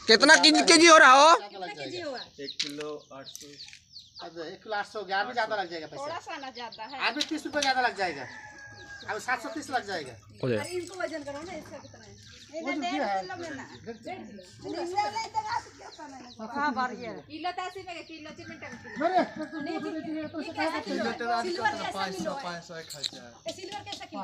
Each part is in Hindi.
कितना केजी हो रहा हो? 1 किलो 800। 1 किलो 800 हो गया। अभी ज्यादा लग जाएगा पैसा, थोड़ा सा ना ज्यादा है। अभी 30 रुपये ज्यादा लग जाएगा, अभी 730 लग जाएगा। इनको वजन करो ना, इसका कितना है? वो जो है हाँ बढ़िया किलो 80 में, किलो चिमटा किलो। किलो तो आज का 500 1000। सिल्वर कैसा किलो?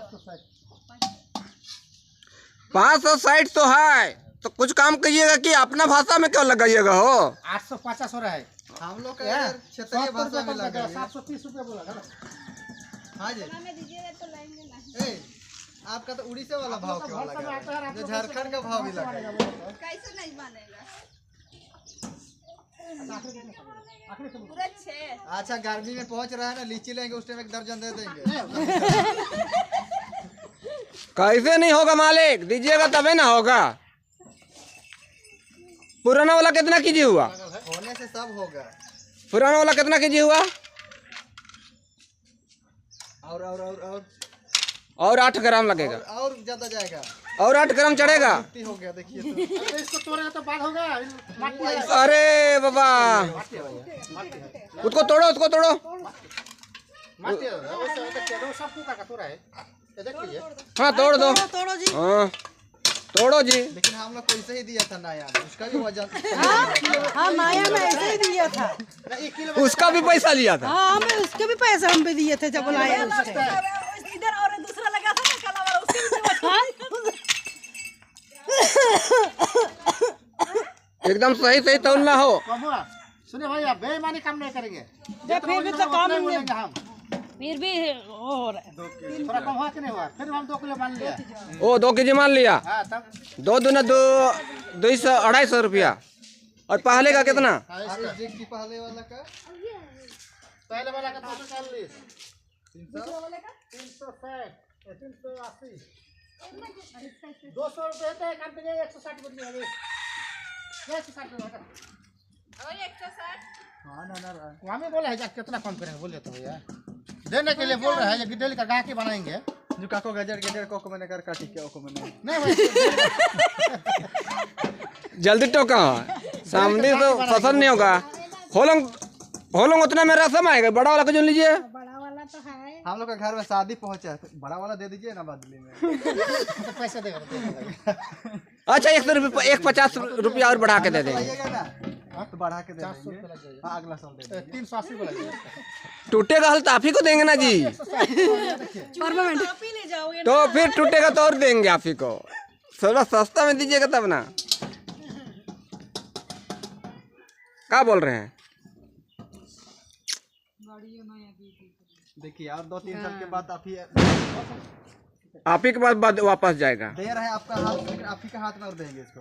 560 तो है, तो कुछ काम करिएगा कि अपना भाषा में क्यों लगाइएगा हो? 850 हो रहा है। हम लोग का यार क्षेत्रीय भाषा में लगा 730 रुपये बोला था। हाँ जी। हमें दीजिएगा तो लाएंगे नहीं। ए, आपका तो उड़ीसा वाला भाव क्यों लगा है? जो झारखंड का भाव भी लगा है। कैसे नहीं मानेगा? पूरा 6। अच्छा गर्मी में पहुंच रहा है ना, लीची लेंगे उस टाइम 1 दर्जन दे देंगे। कैसे नहीं होगा मालिक, दीजिएगा तभी ना होगा। पुराना वाला कितना केजी हुआ? होने से सब होगा। पुराना वाला कितना केजी हुआ? और 8 ग्राम लगेगा, और ज्यादा जाएगा, और 8 ग्राम चढ़ेगा। हो गया देखिए तो। इसको तोड़ेगा तो बाद होगा। माटी है, अरे बाबा, उसको तोड़ो, उसको तोड़ो। माटी है, वो देखिए सब कुका का तोड़ा है, ये देख लीजिए। हाँ तोड़ दो, तोड़ो जी। हाँ तोड़ो जी। लेकिन हम लोग को ऐसे ही दिया था नया में, उसका भी वजन। हाँ नया में ऐसे ही दिया था। उसका भी पैसा लिया था। हाँ हमें उसके भी पैसे हम भी दिए थे जब लाए उसके। इधर और दूसरा लगा था ना काला वाला, उसके भी एकदम सही सही तौलना हो। सुनिए भैया, बेईमानी काम नहीं करेंगे। फिर भी तो काम नहीं बोलेंगे हम। फिर भी वो हो रहा है। थोड़ा कम हुआ कि नहीं हुआ? फिर हम 2 किलो मान लिया। ओ 2 केजी मान लिया। हाँ तब 2 दूना 2, 250 रुपया। और पहले का कितना? पहले वाला का पहले वाला का 240, 300 360, 380, 200 रुपये होता है। काम पे 160 रुपये अभी 160 रुपये। और 160। हाँ ना हमें बोला है कितना कम करेंगे, बोले तो भैया देने के लिए बोल रहे हैं। जो डेली का गाहकी बनाएंगे। जो काको गजर को मैंने कर काटी क्या को मैंने नहीं भाई, जल्दी टोका, सामने तो पसंद नहीं होगा। होलोंग उतना मेरा समय आएगा। बड़ा वाला को जो लीजिए। बड़ा वाला तो है। हम लोग का घर में शादी पहुंचा है, बड़ा वाला दे दीजिए ना बदले में। तो पैसे देगा अच्छा 100 रुपये, 150 रुपया और बढ़ा के दे देंगे। आइएगा ना तो बढ़ा के दे देंगे। हाँ अगला साल दे देंगे। 380 को लगेगा। टूटेगा हल तो आप ही को देंगे ना जी। परमानेंट। आप ही ले जाओगे। तो फिर टूटेगा तो और देंगे आप ही को। थोड़ा सस्ता में दीजिएगा तब ना। क्या बोल रहे हैं? देखिए और 2-3 साल के बाद आप आप ही के पास वापस जाएगा। दे रहे हैं आपका हाथ, लेकिन आप ही का हाथ में और देंगे इसको।